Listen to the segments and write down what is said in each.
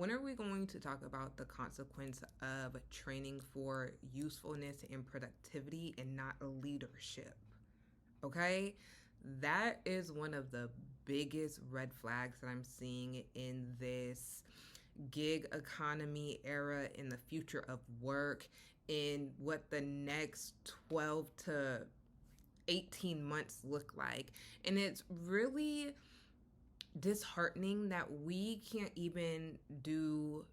When are we going to talk about the consequence of training for usefulness and productivity and not leadership? Okay? That is one of the biggest red flags that I'm seeing in this gig economy era, in the future of work, in what the next 12 to 18 months look like. And it's really disheartening that we can't even do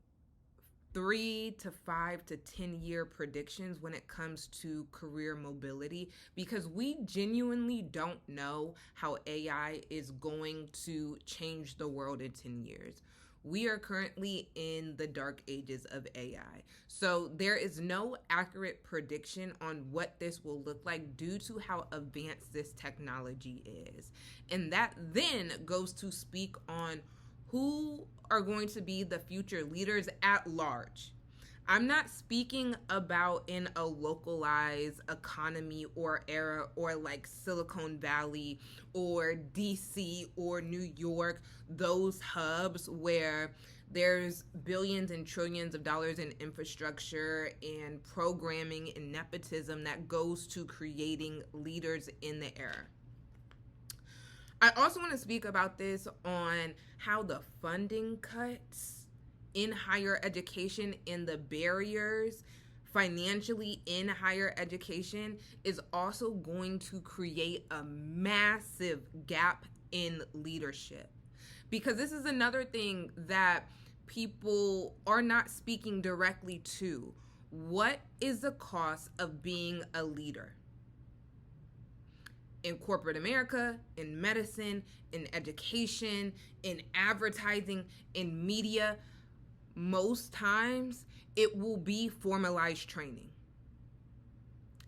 3 to 5 to 10 year predictions when it comes to career mobility, because we genuinely don't know how AI is going to change the world in 10 years. We are currently in the dark ages of AI. So there is no accurate prediction on what this will look like due to how advanced this technology is. And that then goes to speak on who are going to be the future leaders at large. I'm not speaking about in a localized economy or era or like Silicon Valley or DC or New York, those hubs where there's billions and trillions of dollars in infrastructure and programming and nepotism that goes to creating leaders in the era. I also want to speak about this on how the funding cuts in higher education and the barriers financially in higher education is also going to create a massive gap in leadership. Because this is another thing that people are not speaking directly to. What is the cost of being a leader? In corporate America, in medicine, in education, in advertising, in media, most times it will be formalized training.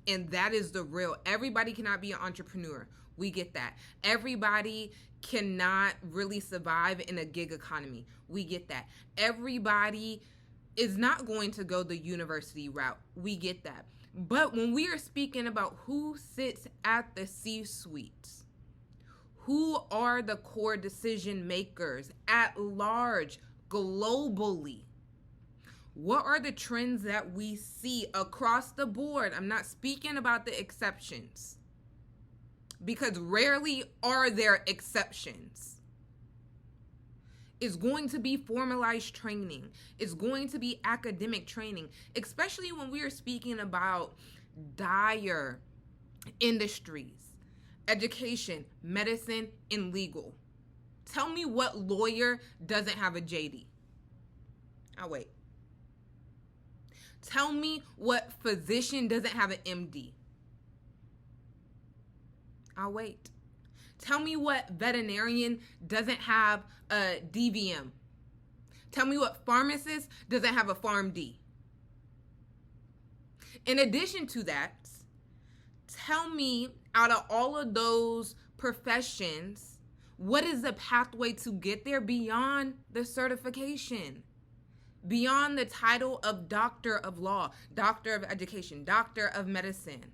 And that is the real. Everybody cannot be an entrepreneur. We get that. Everybody cannot really survive in a gig economy. We get that. Everybody is not going to go the university route. We get that. But when we are speaking about who sits at the C-suites, who are the core decision makers at large, globally, what are the trends that we see across the board? I'm not speaking about the exceptions, because rarely are there exceptions. It's going to be formalized training. It's going to be academic training, especially when we are speaking about dire industries, education, medicine, and legal. Tell me what lawyer doesn't have a JD. I'll wait. Tell me what physician doesn't have an MD. I'll wait. Tell me what veterinarian doesn't have a DVM. Tell me what pharmacist doesn't have a PharmD. In addition to that, tell me, out of all of those professions, what is the pathway to get there beyond the certification? Beyond the title of Doctor of Law, Doctor of Education, Doctor of Medicine.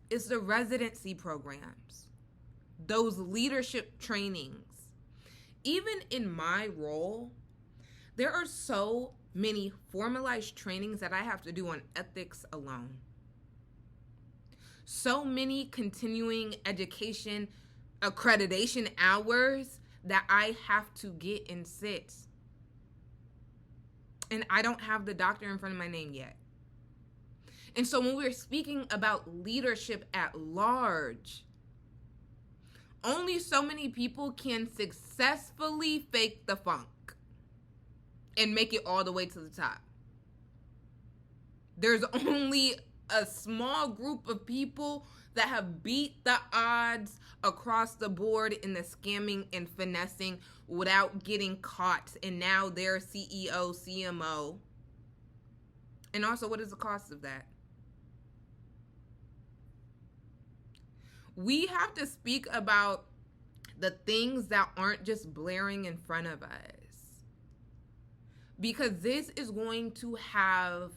It's the residency programs, those leadership trainings. Even in my role, there are so many formalized trainings that I have to do on ethics alone. So many continuing education accreditation hours that I have to get and sit. And I don't have the doctor in front of my name yet. And so when we're speaking about leadership at large, only so many people can successfully fake the funk and make it all the way to the top. There's only a small group of people that have beat the odds across the board in the scamming and finessing without getting caught. And now they're CEO, CMO. And also, what is the cost of that? We have to speak about the things that aren't just blaring in front of us, because this is going to have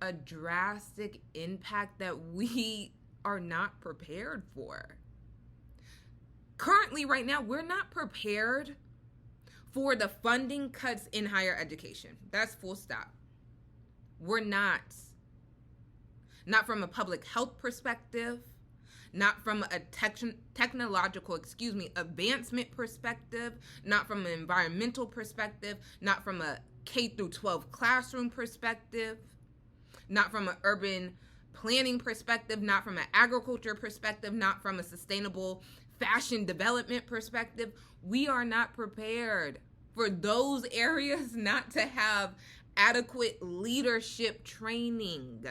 a drastic impact that we are not prepared for. Currently, right now, we're not prepared for the funding cuts in higher education. That's full stop. We're not. Not from a public health perspective, not from a technological, advancement perspective, not from an environmental perspective, not from a K through 12 classroom perspective, not from an urban planning perspective, not from an agriculture perspective, not from a sustainable fashion development perspective. We are not prepared for those areas not to have adequate leadership training.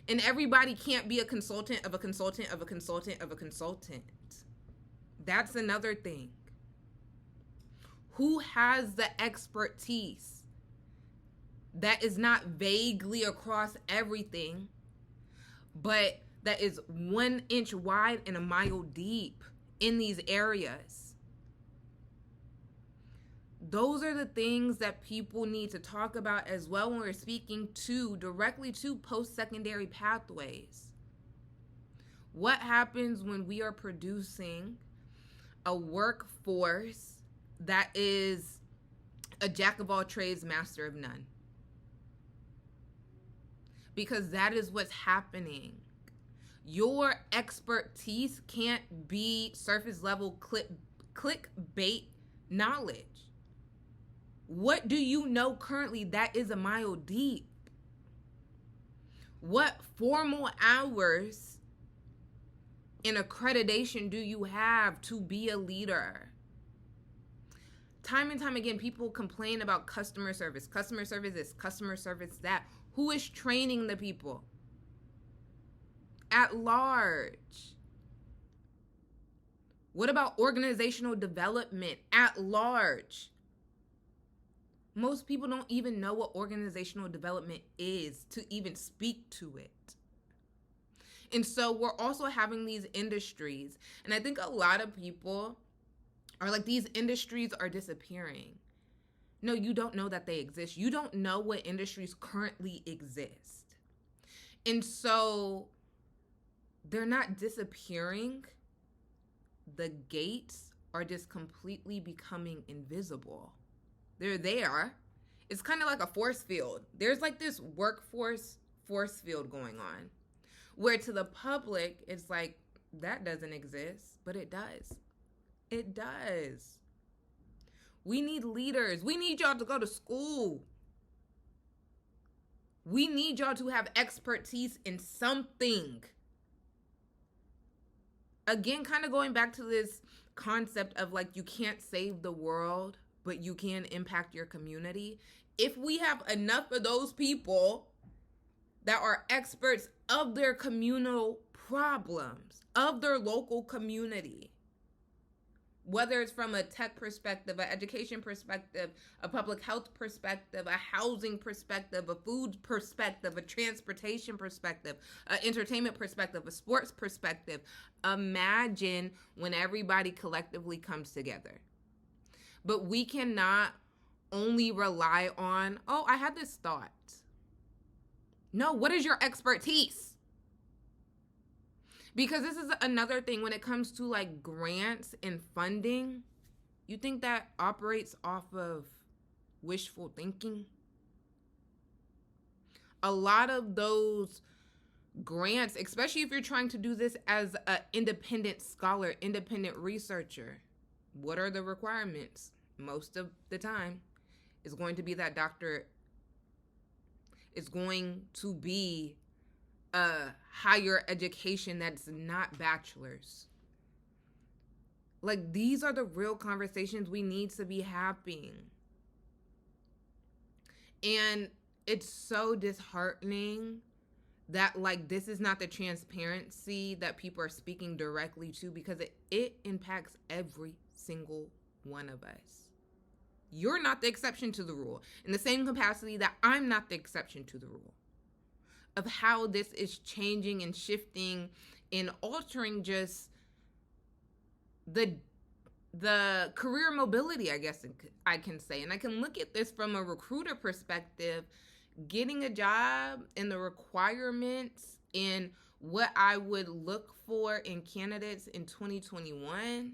And everybody can't be a consultant of a consultant of a consultant of a consultant. That's another thing. Who has the expertise that is not vaguely across everything, but that is 1 inch wide and a mile deep in these areas? Those are the things that people need to talk about as well when we're speaking directly to post-secondary pathways. What happens when we are producing a workforce that is a jack of all trades, master of none? Because that is what's happening. Your expertise can't be surface level clickbait knowledge. What do you know currently that is a mile deep? What formal hours in accreditation do you have to be a leader? Time and time again, people complain about customer service. Customer service this, customer service that. Who is training the people? At large. What about organizational development at large? Most people don't even know what organizational development is to even speak to it. And so we're also having these industries. And I think a lot of people are like, these industries are disappearing. No, you don't know that they exist. You don't know what industries currently exist. And so they're not disappearing. The gates are just completely becoming invisible. They're there. It's kind of like a force field. There's like this workforce force field going on, where to the public, it's like, that doesn't exist, but it does. It does. We need leaders. We need y'all to go to school. We need y'all to have expertise in something. Again, kind of going back to this concept of like, you can't save the world, but you can impact your community. If we have enough of those people that are experts of their communal problems, of their local community, whether it's from a tech perspective, an education perspective, a public health perspective, a housing perspective, a food perspective, a transportation perspective, an entertainment perspective, a sports perspective, imagine when everybody collectively comes together. But we cannot only rely on, oh, I had this thought. No, what is your expertise? Because this is another thing when it comes to like grants and funding. You think that operates off of wishful thinking? A lot of those grants, especially if you're trying to do this as an independent scholar, independent researcher, what are the requirements? Most of the time, is going to be that doctor is going to be a higher education that's not bachelor's. Like, these are the real conversations we need to be having. And it's so disheartening that, like, this is not the transparency that people are speaking directly to, because it impacts every single one of us. You're not the exception to the rule, in the same capacity that I'm not the exception to the rule, of how this is changing and shifting and altering just the career mobility, I guess I can say. And I can look at this from a recruiter perspective. Getting a job and the requirements and what I would look for in candidates in 2021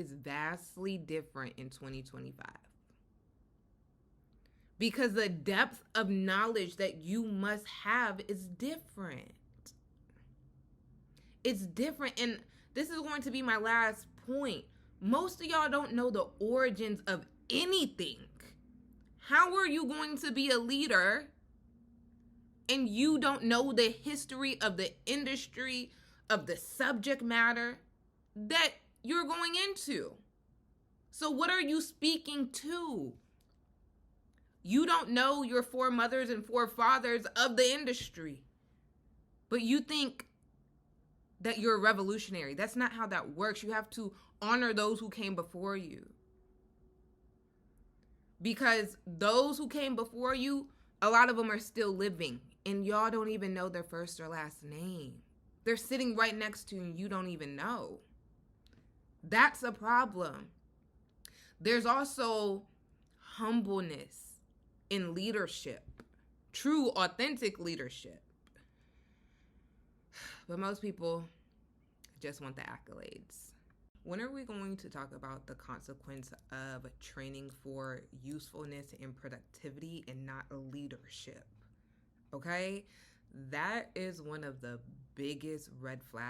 is vastly different in 2025. Because the depth of knowledge that you must have is different. It's different. And this is going to be my last point. Most of y'all don't know the origins of anything. How are you going to be a leader and you don't know the history of the industry, of the subject matter that you're going into? So what are you speaking to? You don't know your foremothers and forefathers of the industry, but you think that you're a revolutionary. That's not how that works. You have to honor those who came before you. Because those who came before you, a lot of them are still living, and y'all don't even know their first or last name. They're sitting right next to you and you don't even know. That's a problem. There's also humbleness in leadership, true, authentic leadership. But most people just want the accolades. When are we going to talk about the consequence of training for usefulness and productivity and not leadership? Okay? That is one of the biggest red flags